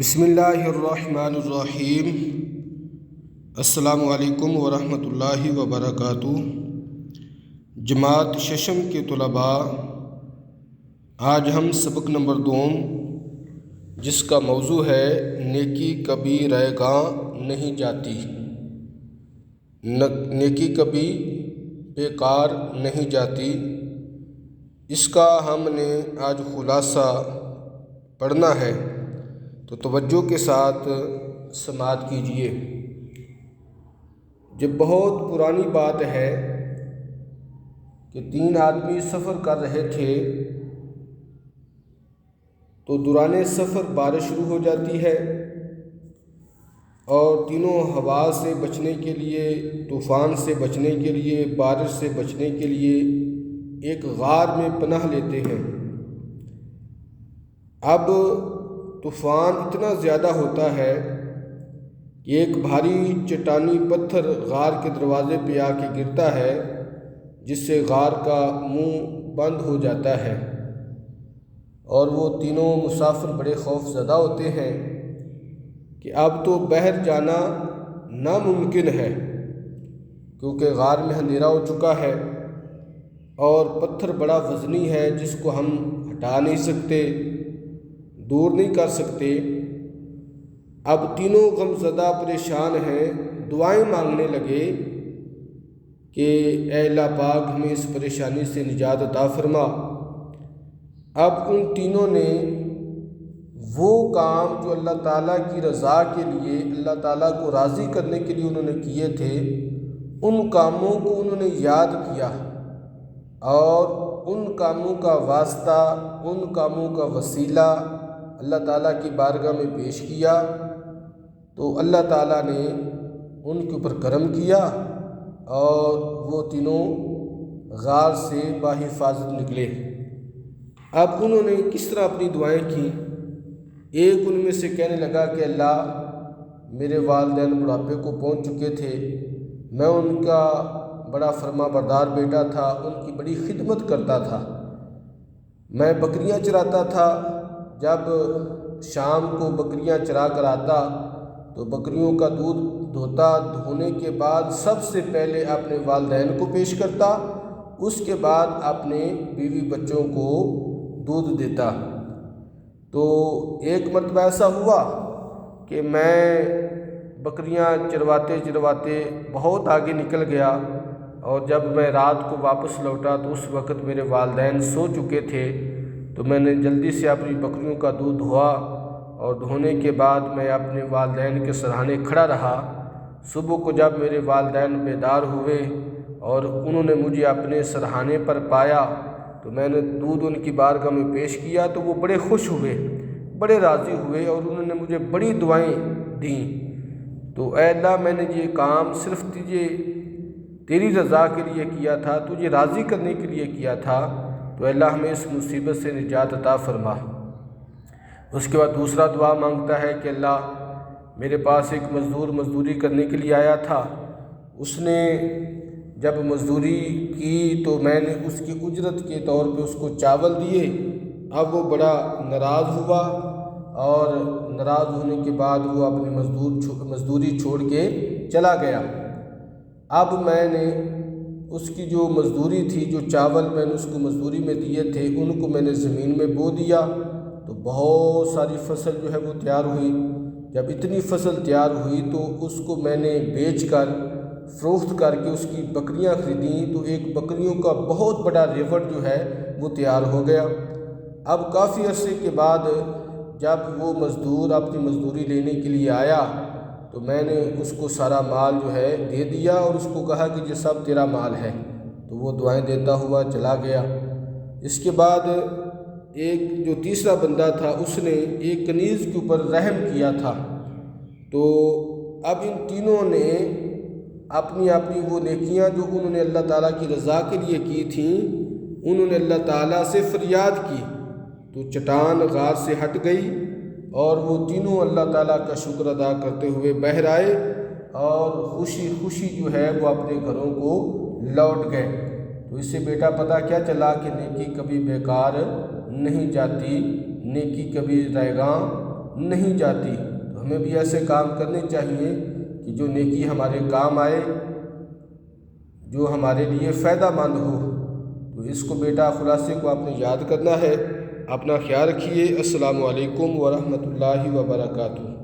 بسم اللہ الرحمن الرحیم۔ السلام علیکم ورحمۃ اللہ وبرکاتہ۔ جماعت ششم کے طلباء، آج ہم سبق نمبر 2 جس کا موضوع ہے نیکی کبھی رائے گاں نہیں جاتی، نیکی کبھی بیکار نہیں جاتی، اس کا ہم نے آج خلاصہ پڑھنا ہے، تو توجہ کے ساتھ سماعت کیجیے۔ یہ بہت پرانی بات ہے کہ 3 آدمی سفر کر رہے تھے تو دوران سفر بارش شروع ہو جاتی ہے اور تینوں ہوا سے بچنے کے لیے، طوفان سے بچنے کے لیے، بارش سے بچنے کے لیے ایک غار میں پناہ لیتے ہیں۔ اب طوفان اتنا زیادہ ہوتا ہے کہ ایک بھاری چٹانی پتھر غار کے دروازے پہ آ کے گرتا ہے، جس سے غار کا منہ بند ہو جاتا ہے، اور وہ تینوں مسافر بڑے خوف زدہ ہوتے ہیں کہ اب تو باہر جانا ناممکن ہے، کیونکہ غار میں اندھیرا ہو چکا ہے اور پتھر بڑا وزنی ہے جس کو ہم ہٹا نہیں سکتے، دور نہیں کر سکتے۔ اب تینوں غمزدہ پریشان ہیں، دعائیں مانگنے لگے کہ اے اللہ پاک ہمیں اس پریشانی سے نجات عطا فرما۔ اب ان تینوں نے وہ کام جو اللہ تعالیٰ کی رضا کے لیے، اللہ تعالیٰ کو راضی کرنے کے لیے انہوں نے کیے تھے، ان کاموں کو انہوں نے یاد کیا اور ان کاموں کا واسطہ، ان کاموں کا وسیلہ اللہ تعالیٰ کی بارگاہ میں پیش کیا، تو اللہ تعالیٰ نے ان کے اوپر کرم کیا اور وہ تینوں غار سے بحفاظت نکلے۔ اب انہوں نے کس طرح اپنی دعائیں کی؟ ایک ان میں سے کہنے لگا کہ اللہ، میرے والدین بڑھاپے کو پہنچ چکے تھے، میں ان کا بڑا فرما بردار بیٹا تھا، ان کی بڑی خدمت کرتا تھا، میں بکریاں چراتا تھا، جب شام کو بکریاں چرا کر آتا تو بکریوں کا دودھ دھوتا، دھونے کے بعد سب سے پہلے اپنے والدین کو پیش کرتا، اس کے بعد اپنے بیوی بچوں کو دودھ دیتا۔ تو ایک مرتبہ ایسا ہوا کہ میں بکریاں چرواتے چرواتے بہت آگے نکل گیا، اور جب میں رات کو واپس لوٹا تو اس وقت میرے والدین سو چکے تھے، تو میں نے جلدی سے اپنی بکریوں کا دودھ دھوا، اور دھونے کے بعد میں اپنے والدین کے سرہانے کھڑا رہا۔ صبح کو جب میرے والدین بیدار ہوئے اور انہوں نے مجھے اپنے سرہانے پر پایا تو میں نے دودھ ان کی بارگاہ میں پیش کیا، تو وہ بڑے خوش ہوئے، بڑے راضی ہوئے، اور انہوں نے مجھے بڑی دعائیں دیں۔ تو اے اللہ، میں نے یہ کام صرف تیری رضا کے لیے کیا تھا، تجھے راضی کرنے کے لیے کیا تھا، تو اللہ ہمیں اس مصیبت سے نجات عطا فرما۔ اس کے بعد دوسرا دعا مانگتا ہے کہ اللہ، میرے پاس ایک مزدور مزدوری کرنے کے لیے آیا تھا، اس نے جب مزدوری کی تو میں نے اس کی اجرت کے طور پہ اس کو چاول دیے، اب وہ بڑا ناراض ہوا، اور ناراض ہونے کے بعد وہ اپنی مزدوری چھوڑ کے چلا گیا۔ اب میں نے اس کی جو مزدوری تھی، جو چاول میں نے اس کو مزدوری میں دیے تھے، ان کو میں نے زمین میں بو دیا، تو بہت ساری فصل جو ہے وہ تیار ہوئی۔ جب اتنی فصل تیار ہوئی تو اس کو میں نے بیچ کر، فروخت کر کے اس کی بکریاں خریدیں، تو ایک بکریوں کا بہت بڑا ریوڑ جو ہے وہ تیار ہو گیا۔ اب کافی عرصے کے بعد جب وہ مزدور اپنی مزدوری لینے کے لیے آیا تو میں نے اس کو سارا مال جو ہے دے دیا اور اس کو کہا کہ یہ سب تیرا مال ہے، تو وہ دعائیں دیتا ہوا چلا گیا۔ اس کے بعد ایک جو تیسرا بندہ تھا، اس نے ایک کنیز کے اوپر رحم کیا تھا، تو اب ان تینوں نے اپنی اپنی وہ نیکیاں جو انہوں نے اللہ تعالیٰ کی رضا کے لیے کی تھیں، انہوں نے اللہ تعالیٰ سے فریاد کی، تو چٹان غار سے ہٹ گئی اور وہ تینوں اللہ تعالیٰ کا شکر ادا کرتے ہوئے باہر آئے، اور خوشی خوشی جو ہے وہ اپنے گھروں کو لوٹ گئے۔ تو اس سے بیٹا پتہ کیا چلا کہ نیکی کبھی بیکار نہیں جاتی، نیکی کبھی رائے گاں نہیں جاتی۔ تو ہمیں بھی ایسے کام کرنے چاہیے کہ جو نیکی ہمارے کام آئے، جو ہمارے لیے فائدہ مند ہو۔ تو اس کو بیٹا خلاصے کو آپ نے یاد کرنا ہے۔ اپنا خیال رکھیے۔ السلام علیکم ورحمۃ اللہ وبرکاتہ۔